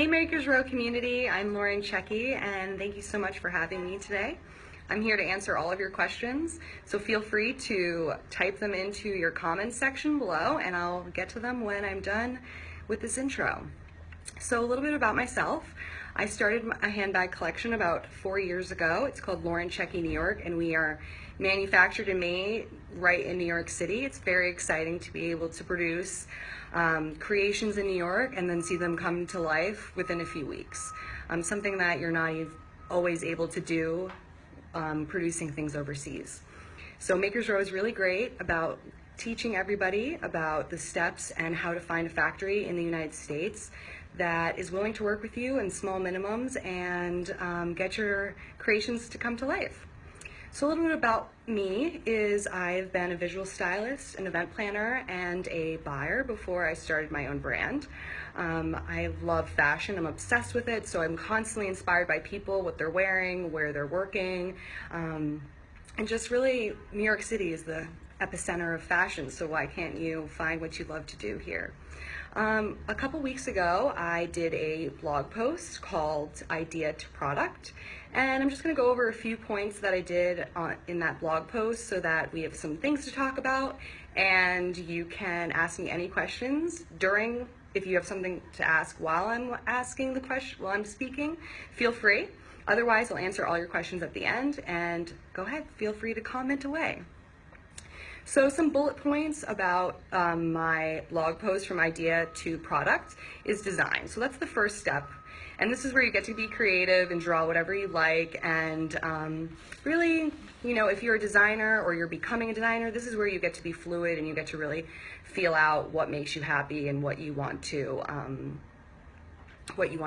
Hey Makers Row community, I'm Lauren Cecchi and thank you so much for having me today. I'm here to answer all of your questions, so feel free to type them into your comments section below and I'll get to them when I'm done with this intro. So a little bit about myself. I started a handbag collection about 4 years ago. It's called Lauren Cecchi New York and we are manufactured and made right in New York City. It's very exciting to be able to produce creations in New York and then see them come to life within a few weeks. Something that you're not always able to do producing things overseas. So Makers Row is really great about teaching everybody about the steps and how to find a factory in the United States that is willing to work with you in small minimums and get your creations to come to life. So a little bit about me is I've been a visual stylist, an event planner, and a buyer before I started my own brand. I love fashion, I'm obsessed with it, so I'm constantly inspired by people, what they're wearing, where they're working, and just really New York City is the epicenter of fashion, so why can't you find what you love to do here? A couple weeks ago, I did a blog post called Idea to Product, and I'm just going to go over a few points that I did in that blog post so that we have some things to talk about, and you can ask me any questions if you have something to ask while I'm asking the question, while I'm speaking, feel free. Otherwise, I'll answer all your questions at the end, and go ahead, feel free to comment away. So some bullet points about my blog post from idea to product is design. So that's the first step. And this is where you get to be creative and draw whatever you like. And really, you know, if you're a designer or you're becoming a designer, this is where you get to be fluid and you get to really feel out what makes you happy and what you want to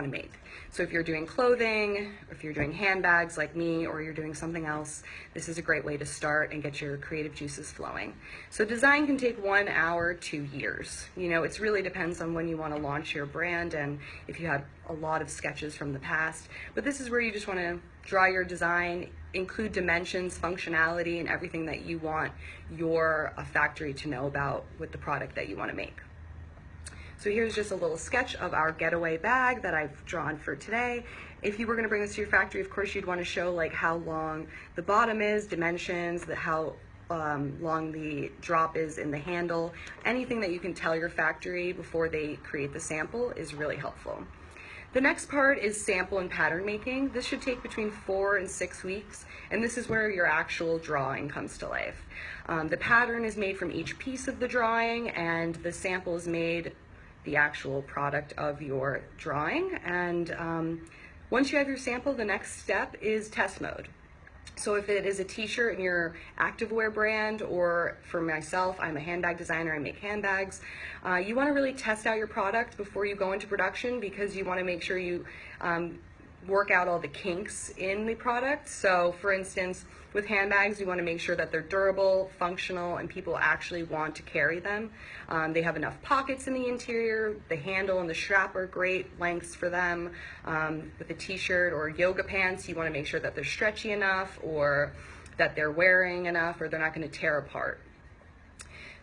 make. So if you're doing clothing, if you're doing handbags like me, or you're doing something else, this is a great way to start and get your creative juices flowing. So design can take 1 hour to years. You know, it really depends on when you want to launch your brand and if you had a lot of sketches from the past. But this is where you just want to draw your design, include dimensions, functionality, and everything that you want your factory to know about with the product that you want to make. So here's just a little sketch of our getaway bag that I've drawn for today. If you were going to bring this to your factory, of course you'd want to show like how long the bottom is, dimensions, how long the drop is in the handle. Anything that you can tell your factory before they create the sample is really helpful. The next part is sample and pattern making. This should take between 4 and 6 weeks, and this is where your actual drawing comes to life. The pattern is made from each piece of the drawing, and the sample is made the actual product of your drawing. And once you have your sample, the next step is test mode. So if it is a t-shirt in your activewear brand, or for myself, I'm a handbag designer, I make handbags, you want to really test out your product before you go into production, because you want to make sure you work out all the kinks in the product. So for instance, with handbags, you want to make sure that they're durable, functional, and people actually want to carry them. They have enough pockets in the interior, the handle and the strap are great lengths for them. With a t-shirt or yoga pants, you want to make sure that they're stretchy enough, or that they're wearing enough, or they're not going to tear apart.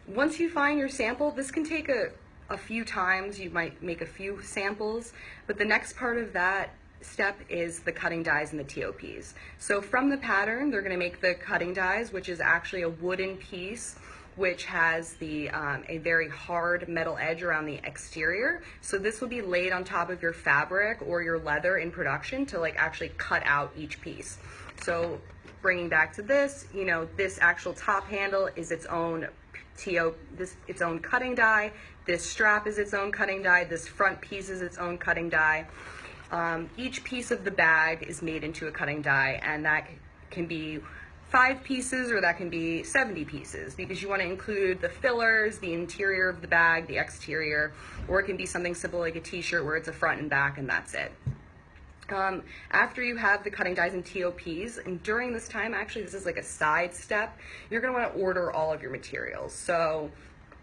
Once you find your sample, this can take a few times. You might make a few samples, but the next part of that step is the cutting dies and the TOPs. So from the pattern, they're going to make the cutting dies, which is actually a wooden piece which has a very hard metal edge around the exterior. So this will be laid on top of your fabric or your leather in production to like actually cut out each piece. So bringing back to this, you know, this actual top handle is its own its own cutting die. This strap is its own cutting die. This front piece is its own cutting die. Each piece of the bag is made into a cutting die, and that can be 5 pieces or that can be 70 pieces, because you want to include the fillers, the interior of the bag, the exterior, or it can be something simple like a t-shirt where it's a front and back and that's it. After you have the cutting dies and TOPs, and during this time, actually this is like a side step, you're going to want to order all of your materials. So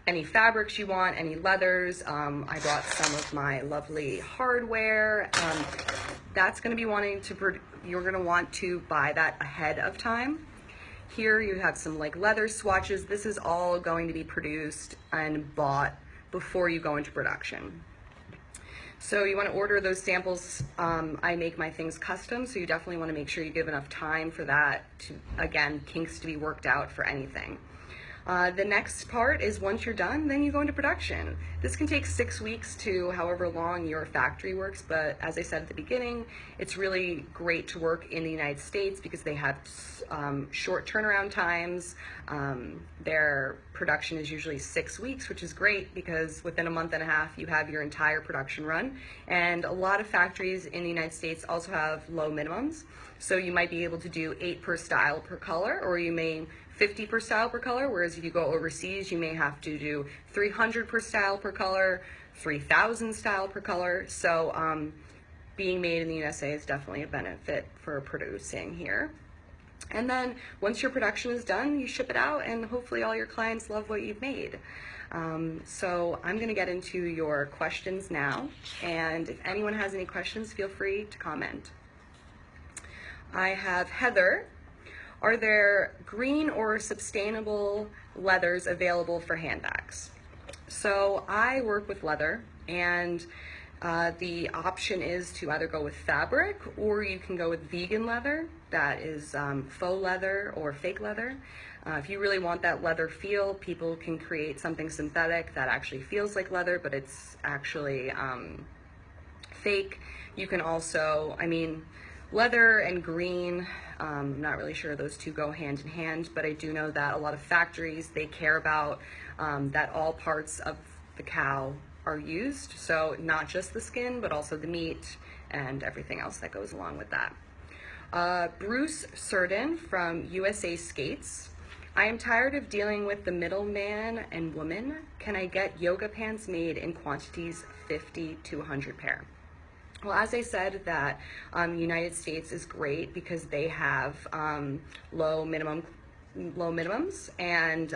any fabrics you want, any leathers. I bought some of my lovely hardware. That's going to be you're going to want to buy that ahead of time. Here you have some like leather swatches. This is all going to be produced and bought before you go into production. So you want to order those samples. I make my things custom, so you definitely want to make sure you give enough time for that to, again, kinks to be worked out for anything. The next part is once you're done, then you go into production. This can take 6 weeks to however long your factory works, but as I said at the beginning, it's really great to work in the United States because they have short turnaround times. Their production is usually 6 weeks, which is great because within a month and a half you have your entire production run. And a lot of factories in the United States also have low minimums. So you might be able to do 8 per style per color, or you may 50 per style per color, whereas if you go overseas, you may have to do 300 per style per color, 3,000 style per color. So being made in the USA is definitely a benefit for producing here. And then once your production is done, you ship it out, and hopefully all your clients love what you've made. So I'm going to get into your questions now, and if anyone has any questions, feel free to comment. I have Heather. Are there green or sustainable leathers available for handbags? So I work with leather, and the option is to either go with fabric or you can go with vegan leather. That is faux leather or fake leather. If you really want that leather feel, people can create something synthetic that actually feels like leather, but it's actually fake. You can also, leather and green, I'm not really sure those two go hand in hand, but I do know that a lot of factories, they care about that all parts of the cow are used. So not just the skin, but also the meat and everything else that goes along with that. Bruce Surden from USA Skates. I am tired of dealing with the middleman and woman. Can I get yoga pants made in quantities 50 to 100 pair? Well, as I said, that United States is great because they have low minimums, and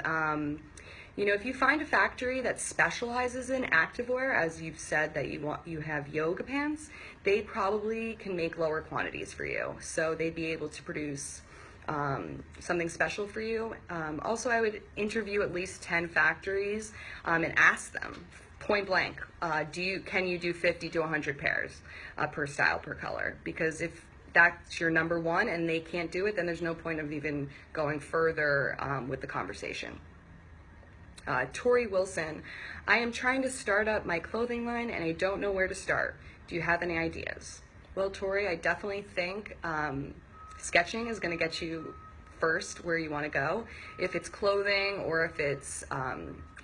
if you find a factory that specializes in activewear, as you've said that you have yoga pants, they probably can make lower quantities for you. So they'd be able to produce something special for you. Also, I would interview at least 10 factories and ask them point blank, can you do 50 to 100 pairs per style per color? Because if that's your number one and they can't do it, then there's no point of even going further with the conversation. Tori Wilson, I am trying to start up my clothing line and I don't know where to start. Do you have any ideas? Well, Tori, I definitely think sketching is going to get you first where you want to go. If it's clothing or if it's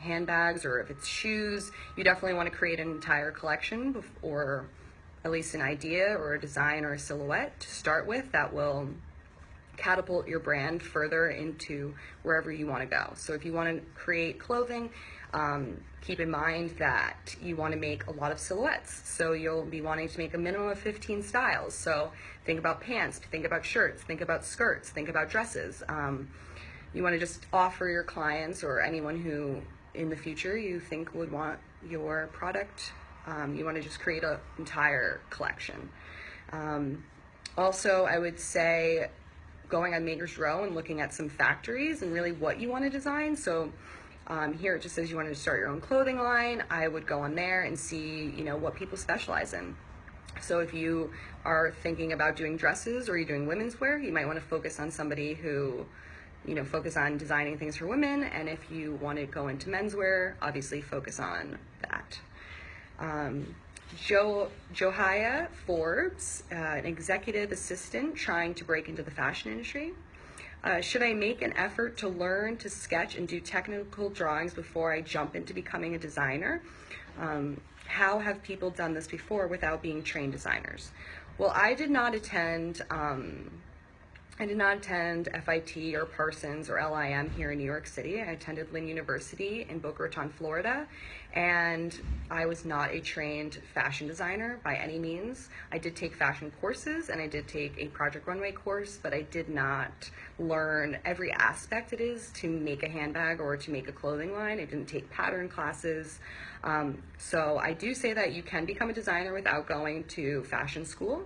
handbags or if it's shoes, you definitely want to create an entire collection or at least an idea or a design or a silhouette to start with that will catapult your brand further into wherever you want to go. So if you want to create clothing, keep in mind that you want to make a lot of silhouettes. So you'll be wanting to make a minimum of 15 styles. So think about pants, think about shirts, think about skirts, think about dresses. You want to just offer your clients or anyone who in the future you think would want your product, you want to just create an entire collection. Also, I would say going on Maker's Row and looking at some factories and really what you want to design. So here it just says you wanted to start your own clothing line. I would go on there and see, what people specialize in. So if you are thinking about doing dresses or you're doing women's wear, you might want to focus on somebody who, focus on designing things for women. And if you want to go into menswear, obviously focus on that. Johia Forbes, an executive assistant trying to break into the fashion industry. Should I make an effort to learn to sketch and do technical drawings before I jump into becoming a designer? How have people done this before without being trained designers? Well, I did not attend FIT or Parsons or LIM here in New York City. I attended Lynn University in Boca Raton, Florida, and I was not a trained fashion designer by any means. I did take fashion courses and I did take a Project Runway course, but I did not learn every aspect it is to make a handbag or to make a clothing line. I didn't take pattern classes. So I do say that you can become a designer without going to fashion school.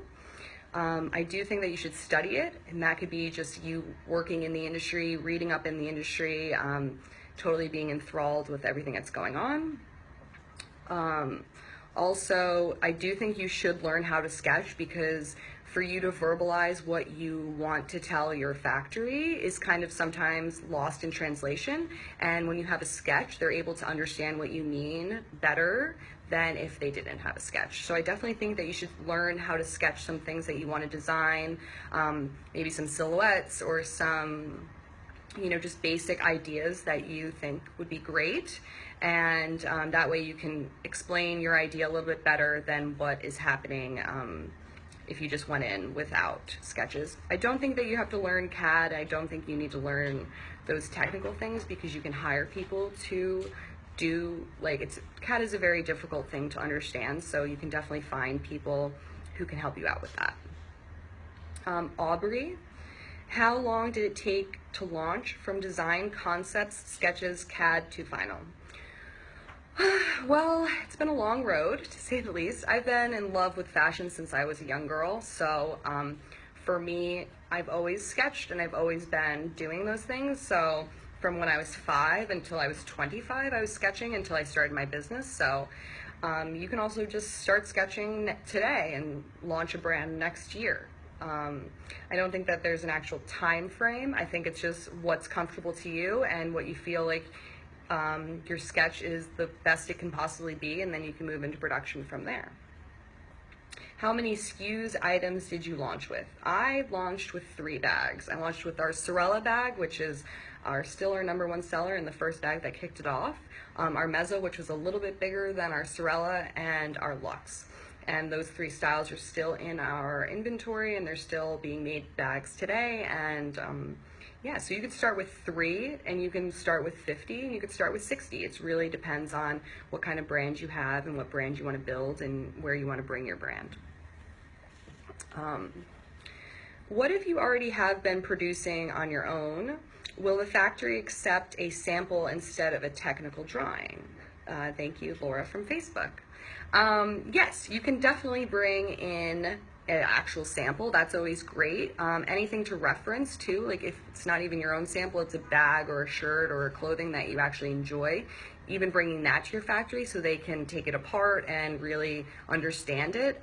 I do think that you should study it, and that could be just you working in the industry, reading up in the industry, totally being enthralled with everything that's going on. Also, I do think you should learn how to sketch, because for you to verbalize what you want to tell your factory is kind of sometimes lost in translation. And when you have a sketch, they're able to understand what you mean better than if they didn't have a sketch. So I definitely think that you should learn how to sketch some things that you want to design, maybe some silhouettes or some, just basic ideas that you think would be great. And that way you can explain your idea a little bit better than what is happening if you just went in without sketches. I don't think that you have to learn CAD. I don't think you need to learn those technical things, because you can hire people to do, CAD is a very difficult thing to understand, so you can definitely find people who can help you out with that. Aubrey, how long did it take to launch from design, concepts, sketches, CAD to final? Well, it's been a long road, to say the least. I've been in love with fashion since I was a young girl, so for me, I've always sketched and I've always been doing those things. So from when I was 5 until I was 25, I was sketching until I started my business. So you can also just start sketching today and launch a brand next year. I don't think that there's an actual time frame. I think it's just what's comfortable to you and what you feel like your sketch is the best it can possibly be, and then you can move into production from there. How many SKUs items did you launch with? I launched with 3 bags. I launched with our Sorella bag, which is still our #1 seller and the first bag that kicked it off. Our Mezzo, which was a little bit bigger than our Sorella, and our Luxe. And those 3 styles are still in our inventory, and they're still being made bags today. And yeah, so you could start with 3, and you can start with 50, and you could start with 60. It really depends on what kind of brand you have and what brand you want to build and where you want to bring your brand. What if you already have been producing on your own? Will the factory accept a sample instead of a technical drawing? Thank you, Laura from Facebook. Yes, you can definitely bring in an actual sample. That's always great. Anything to reference too, like if it's not even your own sample, it's a bag or a shirt or a clothing that you actually enjoy, even bringing that to your factory so they can take it apart and really understand it.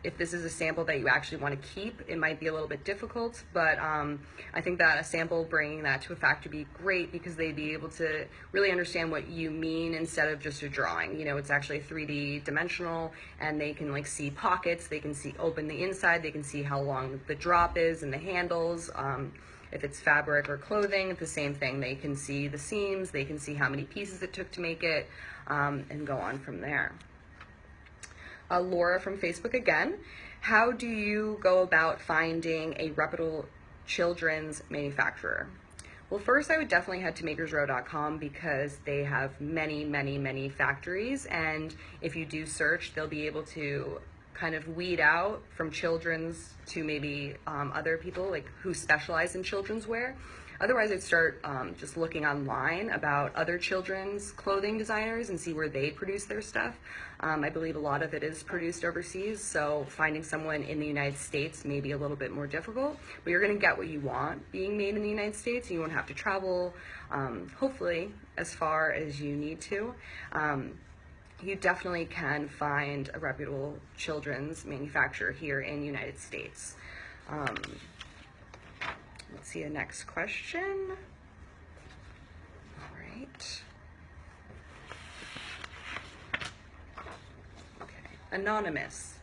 If this is a sample that you actually want to keep, it might be a little bit difficult, but I think that a sample, bringing that to a factory would be great, because they'd be able to really understand what you mean instead of just a drawing. It's actually 3D dimensional, and they can see pockets, they can open the inside, they can see how long the drop is and the handles. If it's fabric or clothing, the same thing. They can see the seams, they can see how many pieces it took to make it, and go on from there. Laura from Facebook again. How do you go about finding a reputable children's manufacturer? Well, first I would definitely head to makersrow.com, because they have many, many, many factories, and if you do search, they'll be able to kind of weed out from children's to maybe other people who specialize in children's wear. Otherwise, I'd start just looking online about other children's clothing designers and see where they produce their stuff. I believe a lot of it is produced overseas, so finding someone in the United States may be a little bit more difficult, but you're going to get what you want being made in the United States, and you won't have to travel, hopefully, as far as you need to. You definitely can find a reputable children's manufacturer here in the United States. Let's see the next question. All right. Okay. Anonymous.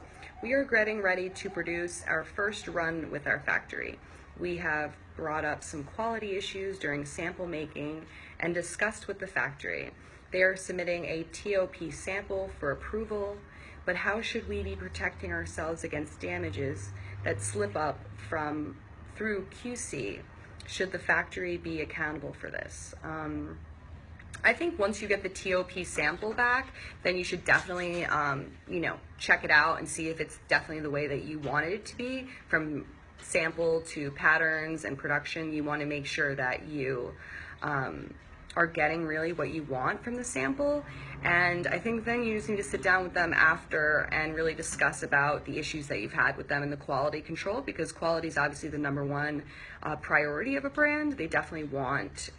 We are getting ready to produce our first run with our factory. We have brought up some quality issues during sample making and discussed with the factory. They are submitting a TOP sample for approval, but how should we be protecting ourselves against damages that slip up through QC? Should the factory be accountable for this? I think once you get the TOP sample back, then you should definitely, check it out and see if it's definitely the way that you wanted it to be. From sample to patterns and production, you want to make sure that you are getting really what you want from the sample. And I think then you just need to sit down with them after and really discuss about the issues that you've had with them and the quality control, because quality is obviously the #1 priority of a brand. They definitely want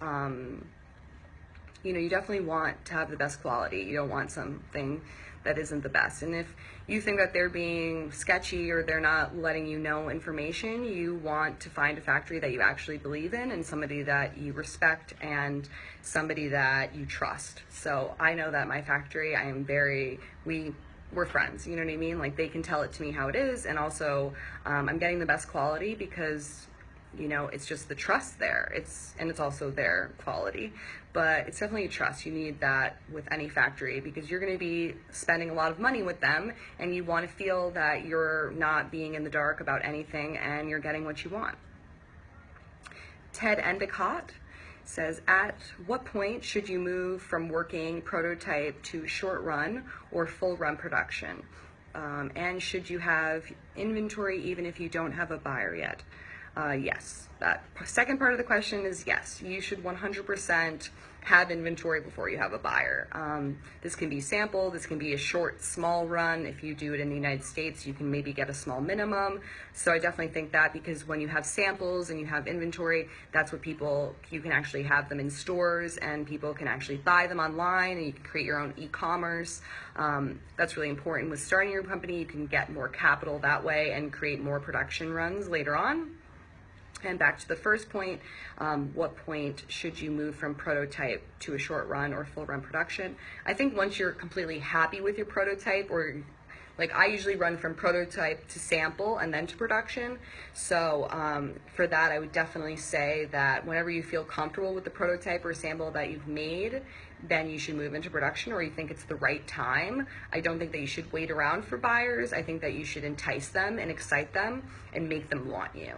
you definitely want to have the best quality. You don't want something that isn't the best. And if you think that they're being sketchy or they're not letting you know information, you want to find a factory that you actually believe in and somebody that you respect and somebody that you trust. So I know that my factory, we're friends, you know what I mean? Like, they can tell it to me how it is, and also I'm getting the best quality because it's just the trust there. It's also their quality, but it's definitely a trust. You need that with any factory because you're going to be spending a lot of money with them, and you want to feel that you're not being in the dark about anything and you're getting what you want. Ted Endicott says, at what point should you move from working prototype to short run or full run production? And should you have inventory even if you don't have a buyer yet? Yes. That second part of the question is yes. You should 100% have inventory before you have a buyer. This can be sample, this can be a short, small run. If you do it in the United States, you can maybe get a small minimum. So I definitely think that, because when you have samples and you have inventory, that's what you can actually have them in stores and people can actually buy them online, and you can create your own e-commerce. That's really important. With starting your company, you can get more capital that way and create more production runs later on. And back to the first point, what point should you move from prototype to a short run or full run production? I think once you're completely happy with your prototype, or like I usually run from prototype to sample and then to production. So for that, I would definitely say that whenever you feel comfortable with the prototype or sample that you've made, then you should move into production, or you think it's the right time. I don't think that you should wait around for buyers. I think that you should entice them and excite them and make them want you.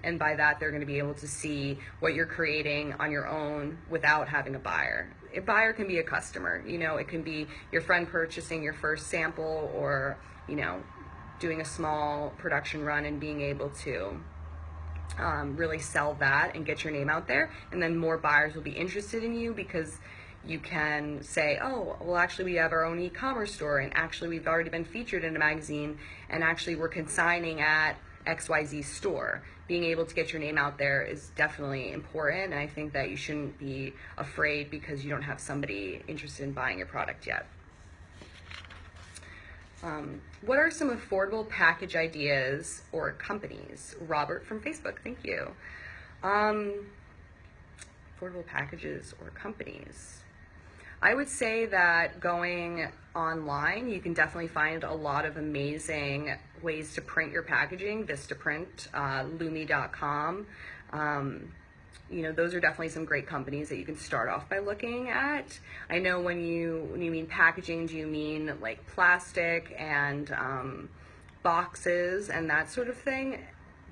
And by that, they're going to be able to see what you're creating on your own without having a buyer. A buyer can be a customer. It can be your friend purchasing your first sample, or doing a small production run and being able to really sell that and get your name out there, and then more buyers will be interested in you because you can say, oh, well, actually we have our own e-commerce store, and actually we've already been featured in a magazine, and actually we're consigning at XYZ store. Being able to get your name out there is definitely important, and I think that you shouldn't be afraid because you don't have somebody interested in buying your product yet. What are some affordable package ideas or companies? Robert from Facebook, thank you. Affordable packages or companies. I would say that going online, you can definitely find a lot of amazing ways to print your packaging. Vistaprint, Lumi.com. Those are definitely some great companies that you can start off by looking at. I know when you mean packaging, do you mean like plastic and boxes and that sort of thing?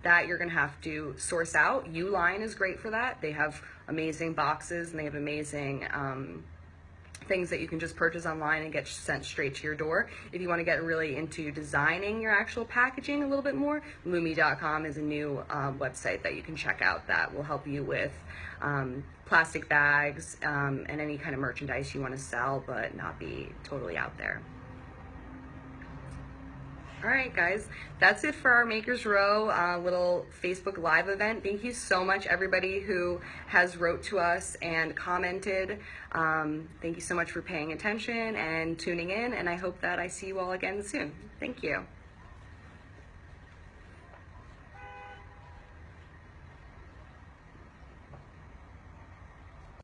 That you're going to have to source out. Uline is great for that. They have amazing boxes and they have amazing things that you can just purchase online and get sent straight to your door. If you want to get really into designing your actual packaging a little bit more, Lumi.com is a new website that you can check out that will help you with plastic bags and any kind of merchandise you want to sell but not be totally out there. All right, guys, that's it for our Makers Row little Facebook Live event. Thank you so much, everybody who has wrote to us and commented. Thank you so much for paying attention and tuning in, and I hope that I see you all again soon. Thank you.